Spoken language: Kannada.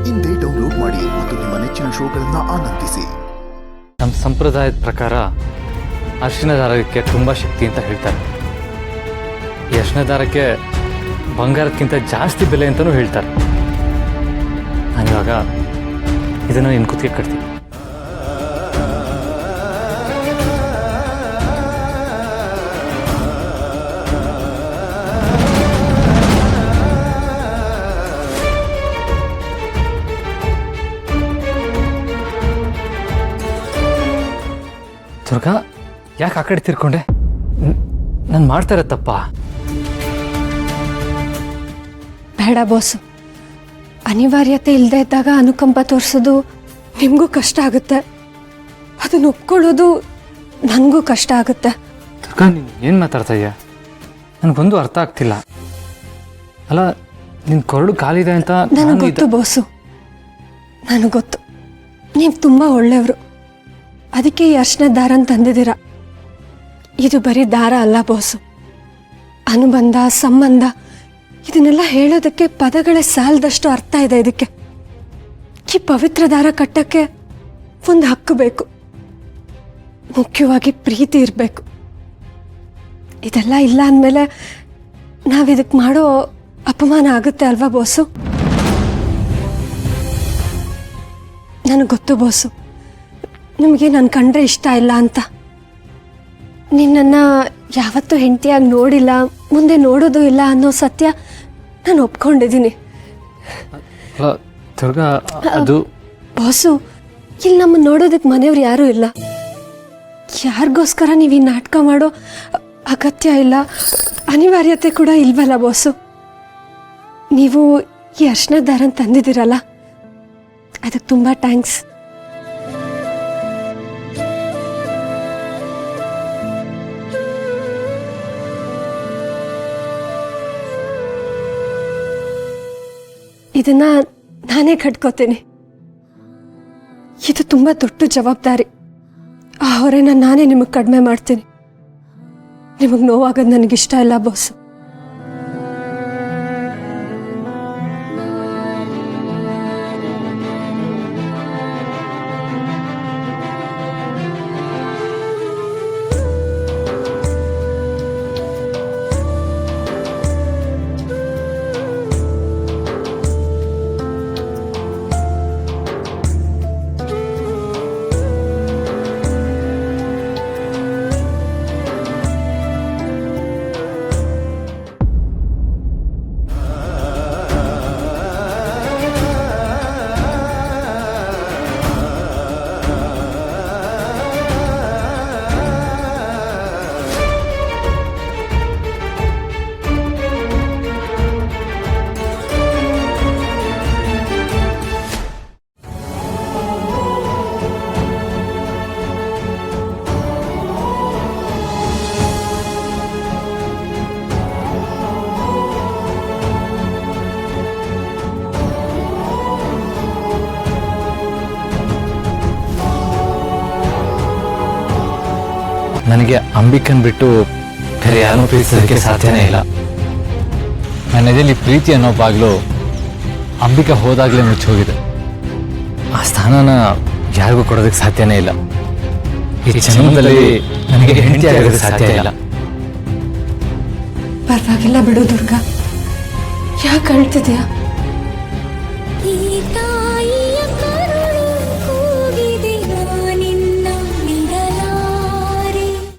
ಇಂದೇ ಡೌನ್ಲೋಡ್ ಮಾಡಿ ಮತ್ತು ನಿಮ್ಮ ನೆಚ್ಚಿನ ಶೋಗಳನ್ನು ಆನಂದಿಸಿ. ನಮ್ಮ ಸಂಪ್ರದಾಯದ ಪ್ರಕಾರ ಅರಿಶಿನ ದಾರಕ್ಕೆ ತುಂಬ ಶಕ್ತಿ ಅಂತ ಹೇಳ್ತಾರೆ. ಈ ಅರಿಶಿನ ದಾರಕ್ಕೆ ಬಂಗಾರಕ್ಕಿಂತ ಜಾಸ್ತಿ ಬೆಲೆ ಅಂತಲೂ ಹೇಳ್ತಾರೆ. ನಾನಿವಾಗ ಇದನ್ನು ನಿನ್ನ ಕುತ್ತಿಗೆ ಕಟ್ತೀನಿ. ದುರ್ಗಾ, ಯಾಕೆ ಆ ಕಡೆ ತಿರ್ಕೊಂಡೆ? ನಾನು ಮಾಡ್ತಾ ಇರೋ ತಪ್ಪ? ಬೇಡ ಬಾಸು, ಅನಿವಾರ್ಯತೆ ಇಲ್ಲದೆ ಇದ್ದಾಗ ಅನುಕಂಪ ತೋರಿಸೋದು ನಿಮಗೂ ಕಷ್ಟ ಆಗುತ್ತೆ, ಅದನ್ನು ಒಪ್ಕೊಳ್ಳೋದು ನನಗೂ ಕಷ್ಟ ಆಗುತ್ತೆ. ದುರ್ಗಾ, ನೀನು ಏನು ಮಾತಾಡ್ತಾ ಇದೆಯಾ? ನನಗೊಂದು ಅರ್ಥ ಆಗ್ತಿಲ್ಲ. ಅಲ್ಲ, ನಿನ್ನ ಕೊರಳು ಕಾಲಿದೆ ಅಂತ ನನಗೆ ಗೊತ್ತು ಬಾಸು, ನನಗೆ ಗೊತ್ತು. ನೀವು ತುಂಬ ಒಳ್ಳೆಯವರು, ಅದಕ್ಕೆ ಈ ಅರ್ಶಿನ ದಾರ ತಂದಿದ್ದೀರ. ಇದು ಬರೀ ದಾರ ಅಲ್ಲ ಬಾಸು, ಅನುಬಂಧ, ಸಂಬಂಧ, ಇದನ್ನೆಲ್ಲ ಹೇಳೋದಕ್ಕೆ ಪದಗಳೇ ಸಾಲದಷ್ಟು ಅರ್ಥ ಇದೆ. ಇದಕ್ಕೆ ಈ ಪವಿತ್ರ ದಾರ ಕಟ್ಟಕ್ಕೆ ಒಂದು ಹಕ್ಕು ಬೇಕು, ಮುಖ್ಯವಾಗಿ ಪ್ರೀತಿ ಇರಬೇಕು. ಇದೆಲ್ಲ ಇಲ್ಲ ಅಂದಮೇಲೆ ನಾವಿದಕ್ಕೆ ಮಾಡೋ ಅಪಮಾನ ಆಗುತ್ತೆ ಅಲ್ವಾ ಬಾಸು? ನನಗೆ ಗೊತ್ತು ಬಾಸು, ನಿಮಗೆ ನಾನು ಕಂಡ್ರೆ ಇಷ್ಟ ಇಲ್ಲ ಅಂತ. ನಿನ್ನನ್ನು ಯಾವತ್ತೂ ಹೆಂಡತಿಯಾಗಿ ನೋಡಿಲ್ಲ, ಮುಂದೆ ನೋಡೋದು ಇಲ್ಲ ಅನ್ನೋ ಸತ್ಯ ನಾನು ಒಪ್ಕೊಂಡಿದ್ದೀನಿ. ದುರ್ಗಾ, ಅದು ಬಾಸು, ಇಲ್ಲಿ ನಮ್ಮನ್ನು ನೋಡೋದಕ್ಕೆ ಮನೆಯವ್ರು ಯಾರೂ ಇಲ್ಲ. ಯಾರಿಗೋಸ್ಕರ ನೀವು ಈ ನಾಟಕ ಮಾಡೋ ಅಗತ್ಯ ಇಲ್ಲ, ಅನಿವಾರ್ಯತೆ ಕೂಡ ಇಲ್ವಲ್ಲ ಬಾಸು. ನೀವು ಈ ಅರ್ಶಿನ ದಾರ ತಂದಿದ್ದೀರಲ್ಲ, ಅದಕ್ಕೆ ತುಂಬ ಥ್ಯಾಂಕ್ಸ್. ಇದನ್ನ ನಾನೇ ಕಟ್ಕೋತೀನಿ. ಇದು ತುಂಬ ದೊಡ್ಡ ಜವಾಬ್ದಾರಿ. ಆ ಹೊರೆನ ನಾನೇ ನಿಮಗೆ ಕಡಿಮೆ ಮಾಡ್ತೀನಿ. ನಿಮಗೆ ನೋವಾಗೋದು ನನಗಿಷ್ಟ ಇಲ್ಲ ಬಾಸು. ನನಗೆ ಅಂಬಿಕನ್ ಬಿಟ್ಟು ಬೇರೆ ಯಾರನ್ನೂ ಪ್ರೀತಿಸೋದಕ್ಕೆ ಸಾಧ್ಯನೇ ಇಲ್ಲ. ನನ್ನ ಎದೆಯಲ್ಲಿ ಪ್ರೀತಿ ಅನ್ನೋ ಬಾಗ್ಲು ಅಂಬಿಕಾ ಹೋದಾಗಲೇ ಮುಚ್ಚಿ ಹೋಗಿದೆ. ಆ ಸ್ಥಾನನ ಯಾರಿಗೂ ಕೊಡೋದಕ್ಕೆ ಸಾಧ್ಯನೇ ಇಲ್ಲ. ಈ ಜನ್ಮದಲ್ಲಿ ನನಗೆ ಹೆಂಡತಿ ಆಗೋದಕ್ಕೆ ಸಾಧ್ಯ ಇಲ್ಲ. ಪರವಾಗಿಲ್ಲ ಬಿಡು ದುರ್ಗಾ, ಯಾಕೆ ಅಳ್ತಿದ್ಯಾ?